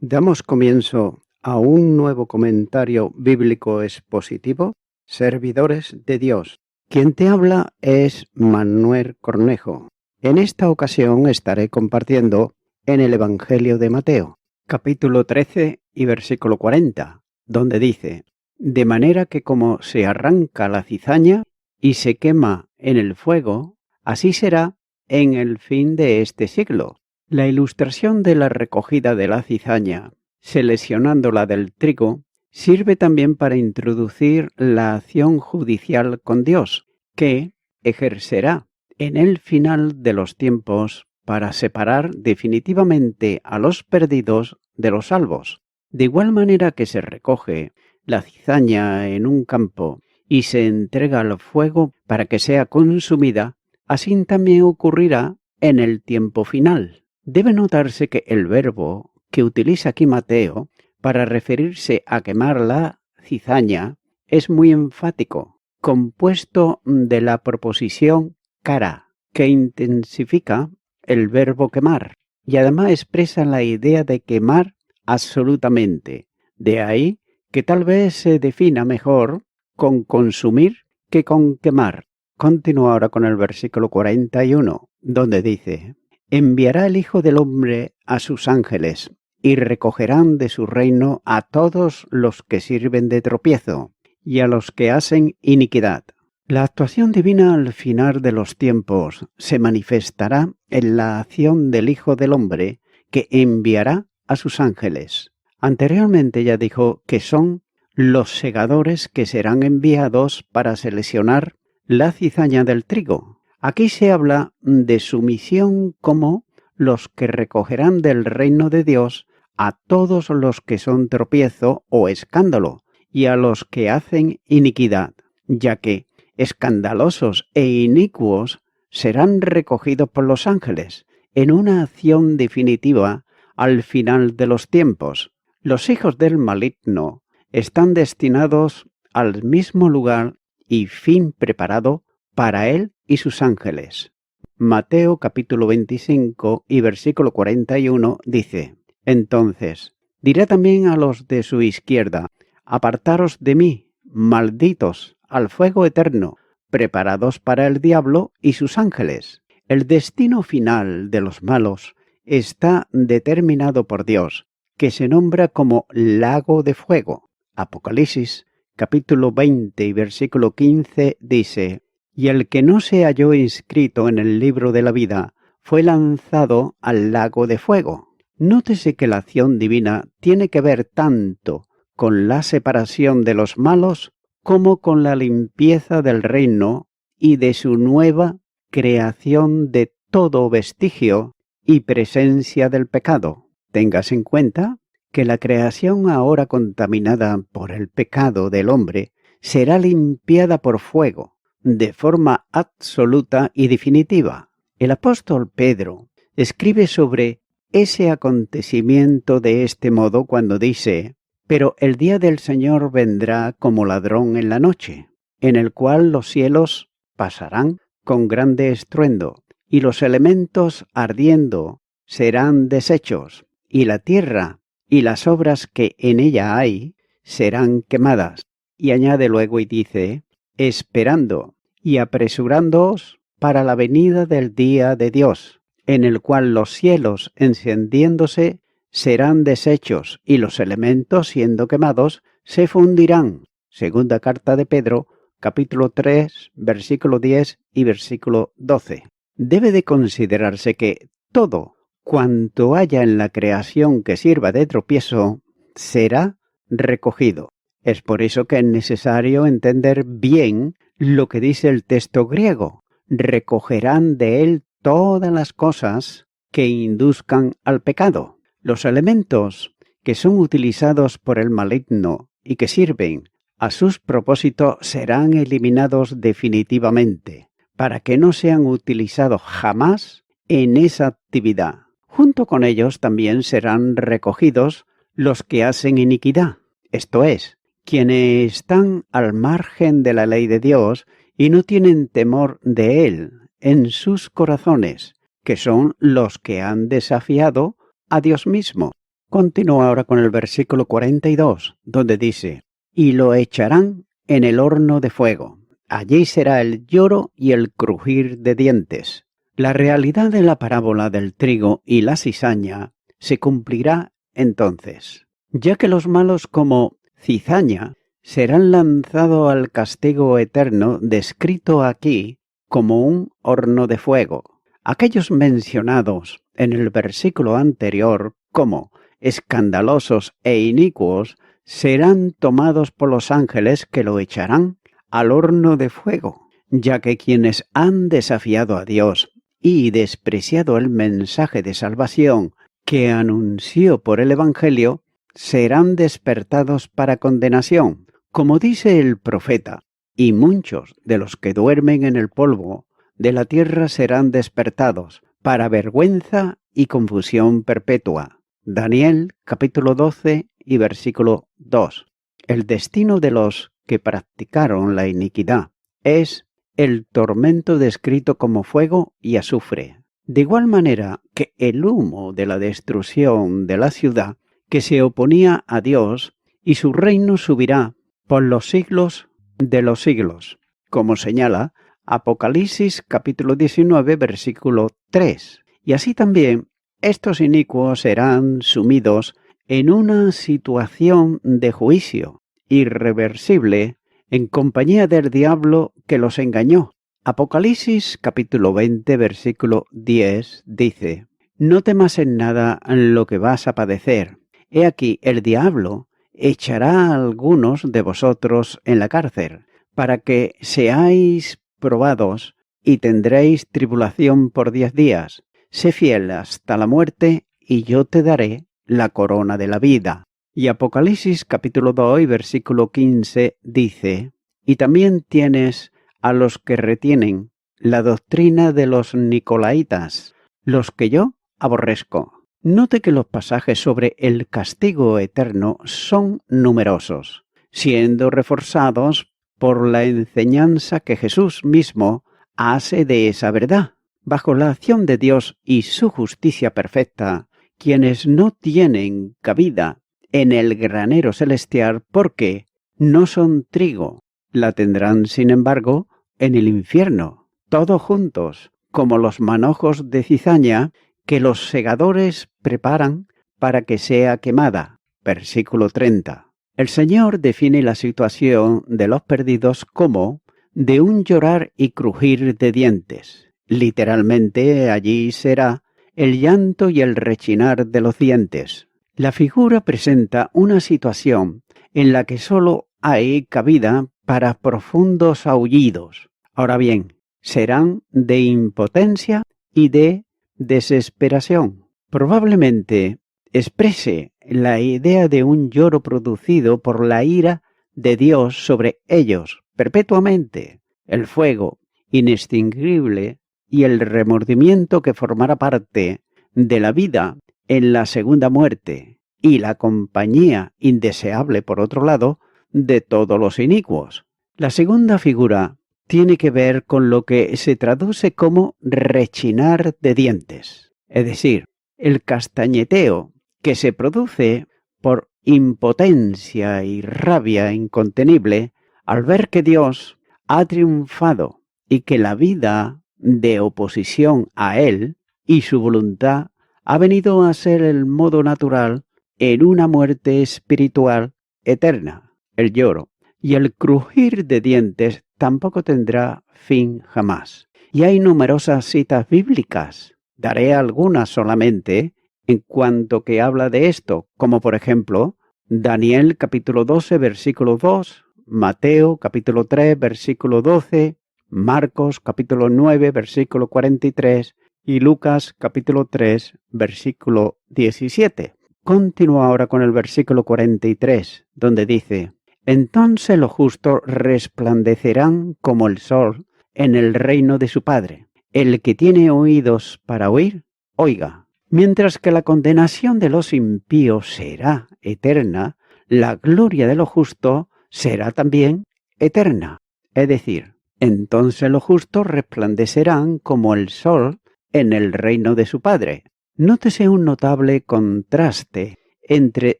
Damos comienzo a un nuevo comentario bíblico expositivo, Servidores de Dios. Quien te habla es Manuel Cornejo. En esta ocasión estaré compartiendo en el Evangelio de Mateo, capítulo 13 y versículo 40, donde dice: de manera que como se arranca la cizaña y se quema en el fuego, así será en el fin de este siglo. La ilustración de la recogida de la cizaña, seleccionándola del trigo, sirve también para introducir la acción judicial con Dios, que ejercerá en el final de los tiempos para separar definitivamente a los perdidos de los salvos. De igual manera que se recoge la cizaña en un campo y se entrega al fuego para que sea consumida, así también ocurrirá en el tiempo final. Debe notarse que el verbo que utiliza aquí Mateo para referirse a quemar la cizaña es muy enfático, compuesto de la proposición cara, que intensifica el verbo quemar y además expresa la idea de quemar absolutamente. De ahí que tal vez se defina mejor con consumir que con quemar. Continúa ahora con el versículo 41, donde dice: enviará el Hijo del Hombre a sus ángeles, y recogerán de su reino a todos los que sirven de tropiezo, y a los que hacen iniquidad. La actuación divina al final de los tiempos se manifestará en la acción del Hijo del Hombre, que enviará a sus ángeles. Anteriormente ya dijo que son los segadores que serán enviados para seleccionar la cizaña del trigo. Aquí se habla de su misión como los que recogerán del reino de Dios a todos los que son tropiezo o escándalo y a los que hacen iniquidad, ya que escandalosos e inicuos serán recogidos por los ángeles en una acción definitiva al final de los tiempos. Los hijos del maligno están destinados al mismo lugar y fin preparado para él y sus ángeles. Mateo capítulo 25 y versículo 41 dice: entonces dirá también a los de su izquierda: apartaros de mí, malditos, al fuego eterno, preparados para el diablo y sus ángeles. El destino final de los malos está determinado por Dios, que se nombra como lago de fuego. Apocalipsis capítulo 20 y versículo 15 dice: y el que no se halló inscrito en el libro de la vida fue lanzado al lago de fuego. Nótese que la acción divina tiene que ver tanto con la separación de los malos como con la limpieza del reino y de su nueva creación de todo vestigio y presencia del pecado. Tengas en cuenta que la creación ahora contaminada por el pecado del hombre será limpiada por fuego, de forma absoluta y definitiva. El apóstol Pedro escribe sobre ese acontecimiento de este modo cuando dice: pero el día del Señor vendrá como ladrón en la noche, en el cual los cielos pasarán con grande estruendo, y los elementos ardiendo serán deshechos, y la tierra y las obras que en ella hay serán quemadas. Y añade luego y dice: esperando y apresurándoos para la venida del día de Dios, en el cual los cielos encendiéndose serán deshechos y los elementos siendo quemados se fundirán. Segunda carta de Pedro, capítulo 3, versículo 10 y versículo 12. Debe de considerarse que todo cuanto haya en la creación que sirva de tropiezo será recogido. Es por eso que es necesario entender bien lo que dice el texto griego: recogerán de él todas las cosas que induzcan al pecado. Los elementos que son utilizados por el maligno y que sirven a sus propósitos serán eliminados definitivamente, para que no sean utilizados jamás en esa actividad. Junto con ellos también serán recogidos los que hacen iniquidad, esto es, quienes están al margen de la ley de Dios y no tienen temor de Él en sus corazones, que son los que han desafiado a Dios mismo. Continúa ahora con el versículo 42, donde dice, y lo echarán en el horno de fuego. Allí será el lloro y el crujir de dientes. La realidad de la parábola del trigo y la cizaña se cumplirá entonces, ya que los malos como cizaña serán lanzados al castigo eterno descrito aquí como un horno de fuego. Aquellos mencionados en el versículo anterior como escandalosos e inicuos serán tomados por los ángeles que lo echarán al horno de fuego, ya que quienes han desafiado a Dios y despreciado el mensaje de salvación que anunció por el Evangelio, serán despertados para condenación, como dice el profeta, y muchos de los que duermen en el polvo de la tierra serán despertados para vergüenza y confusión perpetua. Daniel capítulo 12 y versículo 2. El destino de los que practicaron la iniquidad es el tormento descrito como fuego y azufre. De igual manera que el humo de la destrucción de la ciudad que se oponía a Dios, y su reino subirá por los siglos de los siglos, como señala Apocalipsis capítulo 19 versículo 3. Y así también estos inicuos serán sumidos en una situación de juicio irreversible en compañía del diablo que los engañó. Apocalipsis capítulo 20 versículo 10 dice, no temas en nada lo que vas a padecer. He aquí el diablo echará a algunos de vosotros en la cárcel, para que seáis probados y tendréis tribulación por 10 días. Sé fiel hasta la muerte y yo te daré la corona de la vida. Y Apocalipsis capítulo 2 versículo 15 dice, y también tienes a los que retienen la doctrina de los nicolaitas, los que yo aborrezco. Note que los pasajes sobre el castigo eterno son numerosos, siendo reforzados por la enseñanza que Jesús mismo hace de esa verdad. Bajo la acción de Dios y su justicia perfecta, quienes no tienen cabida en el granero celestial porque no son trigo, la tendrán sin embargo en el infierno, todos juntos, como los manojos de cizaña que los segadores preparan para que sea quemada. Versículo 30. El Señor define la situación de los perdidos como de un llorar y crujir de dientes. Literalmente allí será el llanto y el rechinar de los dientes. La figura presenta una situación en la que sólo hay cabida para profundos aullidos. Ahora bien, serán de impotencia y de desesperación. Probablemente exprese la idea de un lloro producido por la ira de Dios sobre ellos perpetuamente, el fuego inextinguible y el remordimiento que formará parte de la vida en la segunda muerte, y la compañía indeseable, por otro lado, de todos los inicuos. La segunda figura tiene que ver con lo que se traduce como rechinar de dientes, es decir, el castañeteo que se produce por impotencia y rabia incontenible al ver que Dios ha triunfado y que la vida de oposición a Él y su voluntad ha venido a ser el modo natural en una muerte espiritual eterna, el lloro. Y el crujir de dientes tampoco tendrá fin jamás. Y hay numerosas citas bíblicas. Daré algunas solamente en cuanto que habla de esto, como por ejemplo, Daniel capítulo 12, versículo 2, Mateo capítulo 3, versículo 12, Marcos capítulo 9, versículo 43 y Lucas capítulo 3, versículo 17. Continúa ahora con el versículo 43, donde dice, entonces los justos resplandecerán como el sol en el reino de su Padre. El que tiene oídos para oír, oiga. Mientras que la condenación de los impíos será eterna, la gloria de los justos será también eterna. Es decir, entonces los justos resplandecerán como el sol en el reino de su Padre. Nótese un notable contraste entre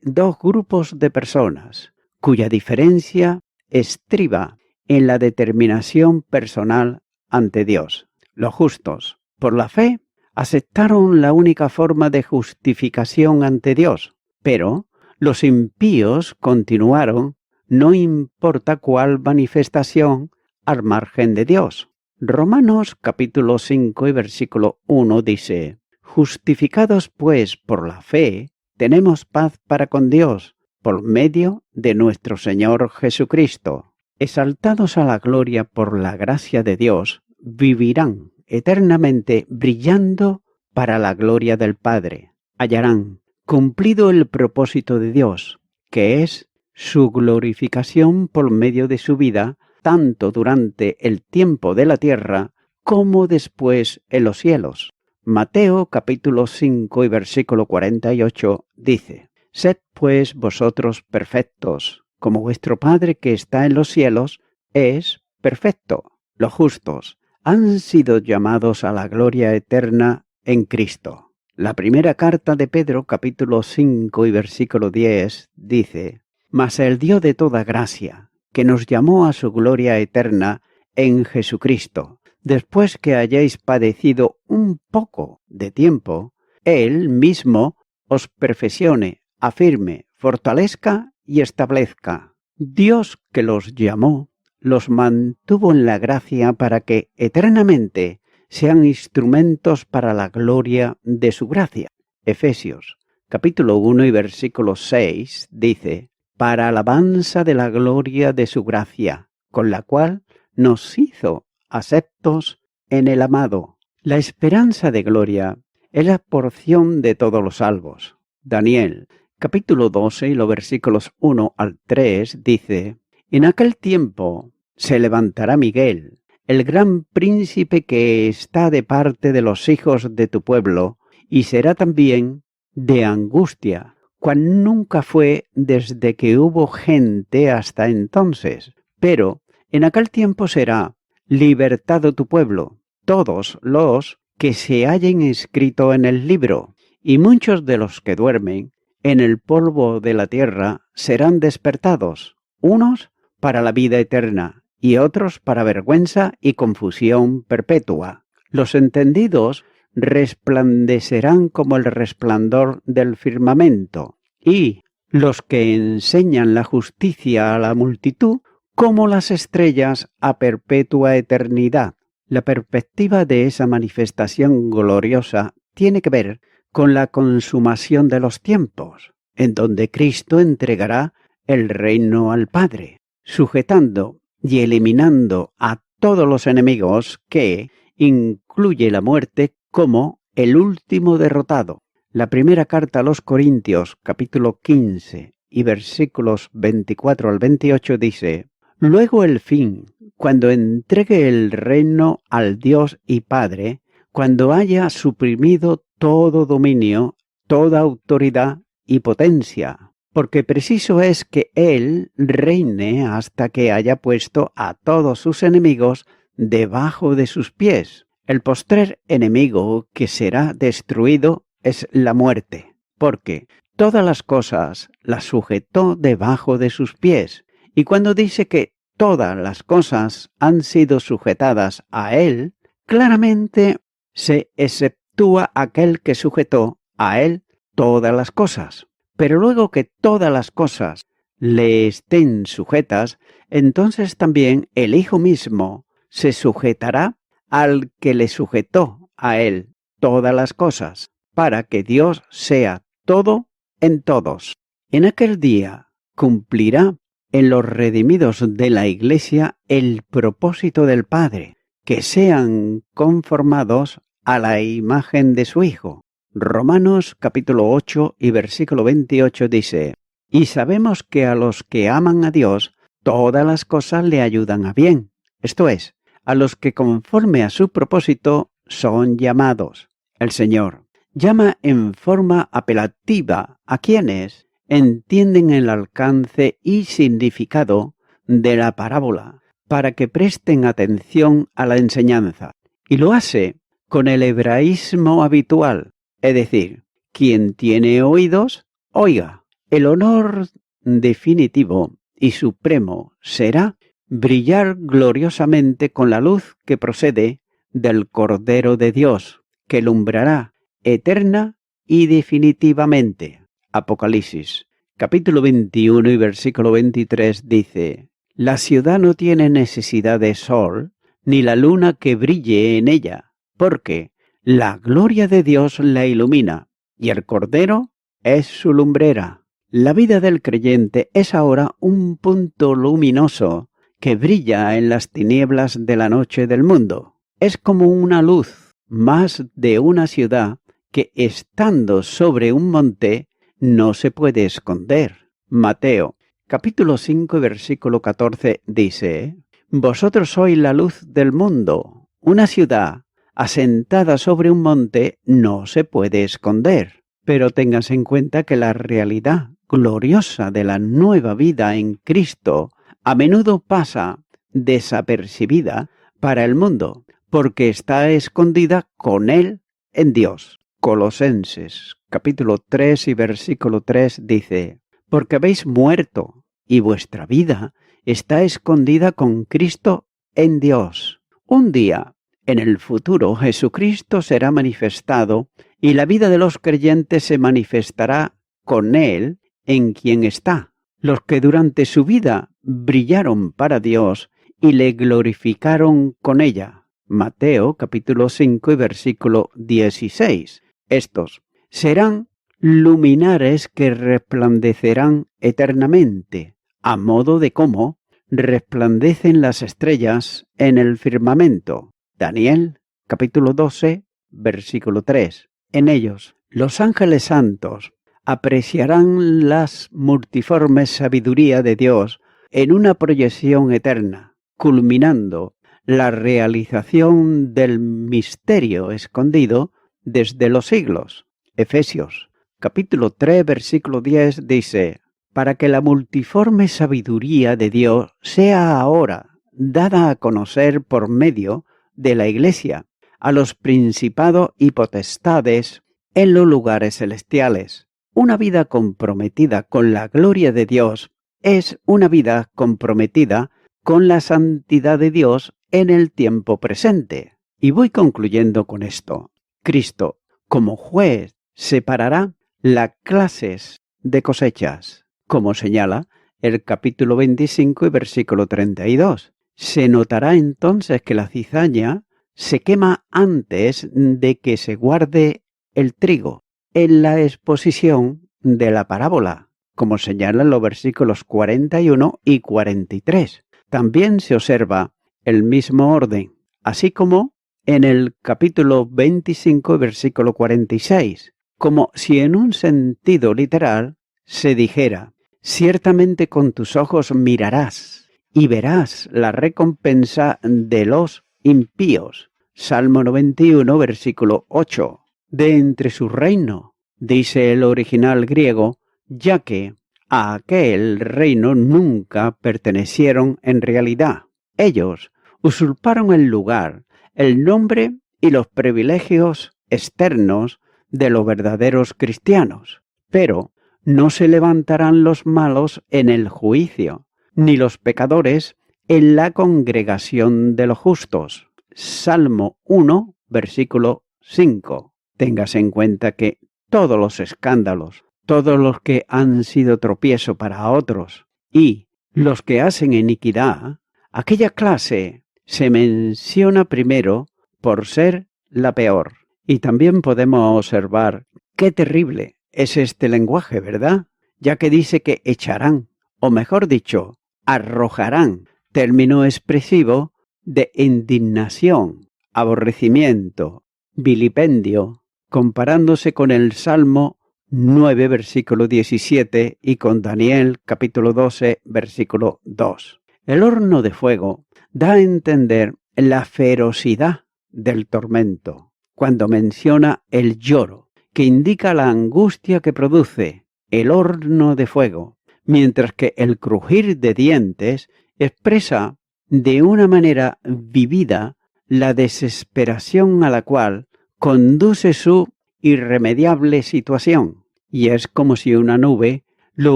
dos grupos de personas, cuya diferencia estriba en la determinación personal ante Dios. Los justos, por la fe, aceptaron la única forma de justificación ante Dios, pero los impíos continuaron, no importa cuál manifestación, al margen de Dios. Romanos capítulo 5 y versículo 1 dice: Justificados pues por la fe, tenemos paz para con Dios, por medio de nuestro Señor Jesucristo. Exaltados a la gloria por la gracia de Dios, vivirán eternamente brillando para la gloria del Padre. Hallarán cumplido el propósito de Dios, que es su glorificación por medio de su vida, tanto durante el tiempo de la tierra como después en los cielos. Mateo capítulo 5 y versículo 48 dice: Sed pues vosotros perfectos, como vuestro Padre que está en los cielos es perfecto. Los justos han sido llamados a la gloria eterna en Cristo. La primera carta de Pedro, capítulo 5 y versículo 10, dice: Mas el Dios de toda gracia, que nos llamó a su gloria eterna en Jesucristo, después que hayáis padecido un poco de tiempo, Él mismo os perfeccione, afirme, fortalezca y establezca. Dios que los llamó, los mantuvo en la gracia para que eternamente sean instrumentos para la gloria de su gracia. Efesios, capítulo 1 y versículo 6, dice: para alabanza de la gloria de su gracia, con la cual nos hizo aceptos en el amado. La esperanza de gloria es la porción de todos los salvos. Daniel, capítulo 12 y los versículos 1 al 3, dice: En aquel tiempo se levantará Miguel, el gran príncipe que está de parte de los hijos de tu pueblo, y será también de angustia, cual nunca fue desde que hubo gente hasta entonces. Pero en aquel tiempo será libertado tu pueblo, todos los que se hallen inscritos en el libro, y muchos de los que duermen en el polvo de la tierra serán despertados, unos para la vida eterna y otros para vergüenza y confusión perpetua. Los entendidos resplandecerán como el resplandor del firmamento, y los que enseñan la justicia a la multitud como las estrellas a perpetua eternidad. La perspectiva de esa manifestación gloriosa tiene que ver con la consumación de los tiempos, en donde Cristo entregará el reino al Padre, sujetando y eliminando a todos los enemigos, que incluye la muerte como el último derrotado. La primera carta a los Corintios, capítulo 15 y versículos 24 al 28 dice: Luego el fin, cuando entregue el reino al Dios y Padre, cuando haya suprimido todo dominio, toda autoridad y potencia, porque preciso es que Él reine hasta que haya puesto a todos sus enemigos debajo de sus pies. El postrer enemigo que será destruido es la muerte, porque todas las cosas las sujetó debajo de sus pies. Y cuando dice que todas las cosas han sido sujetadas a Él, claramente se exceptúa aquel que sujetó a Él todas las cosas. Pero luego que todas las cosas le estén sujetas, entonces también el Hijo mismo se sujetará al que le sujetó a Él todas las cosas, para que Dios sea todo en todos. En aquel día cumplirá en los redimidos de la Iglesia el propósito del Padre, que sean conformados a la imagen de su Hijo. Romanos capítulo 8 y versículo 28 dice: Y sabemos que a los que aman a Dios, todas las cosas le ayudan a bien, esto es, a los que conforme a su propósito son llamados. El Señor llama en forma apelativa a quienes entienden el alcance y significado de la parábola, para que presten atención a la enseñanza. Y lo hace con el hebraísmo habitual, es decir, quien tiene oídos, Oiga, el honor definitivo y supremo será brillar gloriosamente con la luz que procede del Cordero de Dios, que alumbrará eterna y definitivamente. Apocalipsis, capítulo 21 y versículo 23 dice: La ciudad no tiene necesidad de sol, ni la luna que brille en ella, porque la gloria de Dios la ilumina, y el Cordero es su lumbrera. La vida del creyente es ahora un punto luminoso que brilla en las tinieblas de la noche del mundo. Es como una luz más de una ciudad que, estando sobre un monte, no se puede esconder. Mateo, capítulo 5, versículo 14 dice: Vosotros sois la luz del mundo. Una ciudad asentada sobre un monte no se puede esconder. Pero tengas en cuenta que la realidad gloriosa de la nueva vida en Cristo a menudo pasa desapercibida para el mundo, porque está escondida con Él en Dios. Colosenses, capítulo 3 y versículo 3 dice: Porque habéis muerto, y vuestra vida está escondida con Cristo en Dios. Un día, en el futuro, Jesucristo será manifestado, y la vida de los creyentes se manifestará con Él en quien está. Los que durante su vida brillaron para Dios y le glorificaron con ella. Mateo capítulo 5 y versículo 16. Estos serán luminares que resplandecerán eternamente, a modo de cómo resplandecen las estrellas en el firmamento. Daniel capítulo 12, versículo 3. En ellos, los ángeles santos apreciarán las multiforme sabiduría de Dios en una proyección eterna, culminando la realización del misterio escondido desde los siglos. Efesios, capítulo 3, versículo 10 dice: Para que la multiforme sabiduría de Dios sea ahora dada a conocer por medio de la Iglesia a los principados y potestades en los lugares celestiales. Una vida comprometida con la gloria de Dios es una vida comprometida con la santidad de Dios en el tiempo presente. Y voy concluyendo con esto. Cristo, como juez, separará las clases de cosechas, como señala el capítulo 25 y versículo 32. Se notará entonces que la cizaña se quema antes de que se guarde el trigo. En la exposición de la parábola, como señalan los versículos 41 y 43. También se observa el mismo orden, así como en el capítulo 25, versículo 46, como si en un sentido literal se dijera: ciertamente con tus ojos mirarás y verás la recompensa de los impíos. Salmo 91, versículo 8. De entre su reino, dice el original griego, ya que a aquel reino nunca pertenecieron en realidad. Ellos usurparon el lugar, el nombre y los privilegios externos de los verdaderos cristianos. Pero no se levantarán los malos en el juicio, ni los pecadores en la congregación de los justos. Salmo 1, versículo 5. Tengas en cuenta que todos los escándalos, todos los que han sido tropiezo para otros y los que hacen iniquidad, aquella clase se menciona primero por ser la peor. Y también podemos observar qué terrible es este lenguaje, ¿verdad? Ya que dice que echarán, o mejor dicho, arrojarán, término expresivo de indignación, aborrecimiento, vilipendio, comparándose con el Salmo 9, versículo 17 y con Daniel, capítulo 12, versículo 2. El horno de fuego da a entender la ferocidad del tormento, cuando menciona el lloro, que indica la angustia que produce el horno de fuego, mientras que el crujir de dientes expresa de una manera vivida la desesperación a la cual conduce su irremediable situación. y es como si una nube lo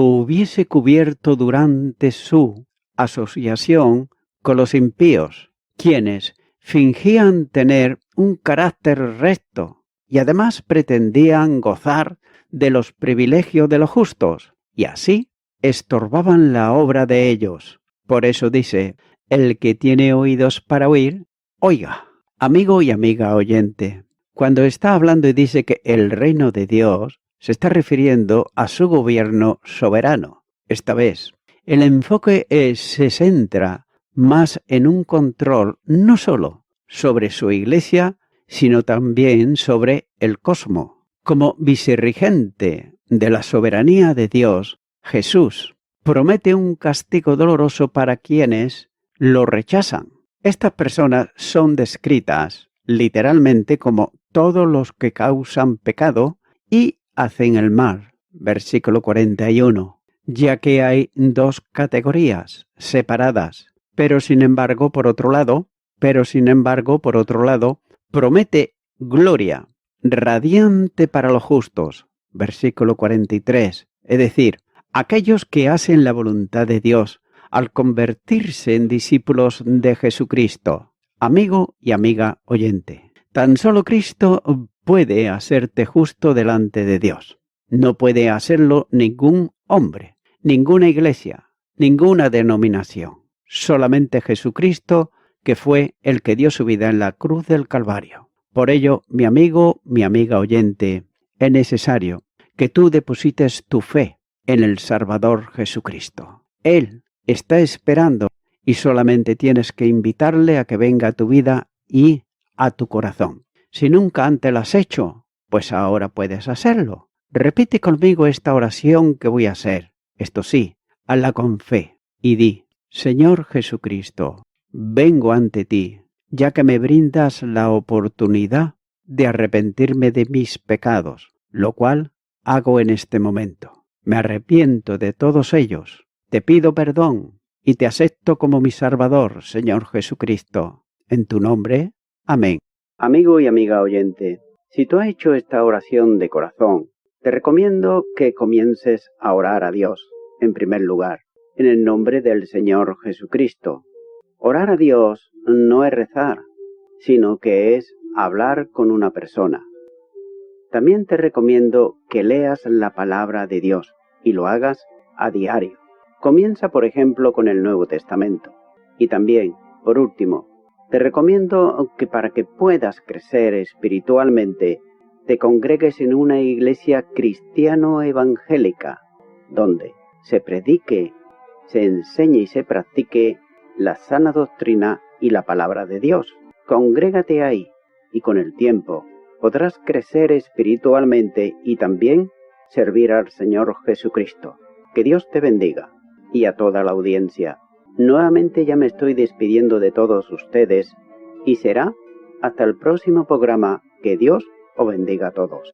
hubiese cubierto durante su asociación con los impíos, quienes fingían tener un carácter recto y además pretendían gozar de los privilegios de los justos, y así estorbaban la obra de ellos. Por eso dice, el que tiene oídos para oír, oiga. Amigo y amiga oyente, cuando está hablando y dice que el reino de Dios, se está refiriendo a su gobierno soberano. Esta vez, el enfoque se centra más en un control no solo sobre su iglesia, sino también sobre el cosmos. Como vicerregente de la soberanía de Dios, Jesús promete un castigo doloroso para quienes lo rechazan. Estas personas son descritas literalmente como todos los que causan pecado y hacen el mal. Versículo 41. Ya que hay dos categorías separadas, pero sin embargo, por otro lado, promete gloria radiante para los justos. Versículo 43. Es decir, aquellos que hacen la voluntad de Dios al convertirse en discípulos de Jesucristo. Amigo y amiga oyente, tan solo Cristo puede hacerte justo delante de Dios. No puede hacerlo ningún hombre, ninguna iglesia, ninguna denominación. Solamente Jesucristo, que fue el que dio su vida en la cruz del Calvario. Por ello, mi amigo, mi amiga oyente, es necesario que tú deposites tu fe en el Salvador Jesucristo. Él está esperando y solamente tienes que invitarle a que venga a tu vida y a tu corazón. Si nunca antes lo has hecho, pues ahora puedes hacerlo. Repite conmigo esta oración que voy a hacer. Esto sí, hazla con fe y di, Señor Jesucristo, vengo ante ti, ya que me brindas la oportunidad de arrepentirme de mis pecados, lo cual hago en este momento. Me arrepiento de todos ellos. Te pido perdón y te acepto como mi Salvador, Señor Jesucristo. En tu nombre, amén. Amigo y amiga oyente, si tú has hecho esta oración de corazón, te recomiendo que comiences a orar a Dios, en primer lugar, en el nombre del Señor Jesucristo. Orar a Dios no es rezar, sino que es hablar con una persona. También te recomiendo que leas la palabra de Dios y lo hagas a diario. Comienza, por ejemplo, con el Nuevo Testamento. Y también, por último, te recomiendo que para que puedas crecer espiritualmente, te congregues en una iglesia cristiano-evangélica, donde se predique, se enseñe y se practique la sana doctrina y la palabra de Dios. Congrégate ahí y con el tiempo podrás crecer espiritualmente y también servir al Señor Jesucristo. Que Dios te bendiga y a toda la audiencia. Nuevamente ya me estoy despidiendo de todos ustedes y será hasta el próximo programa. Que Dios os bendiga a todos.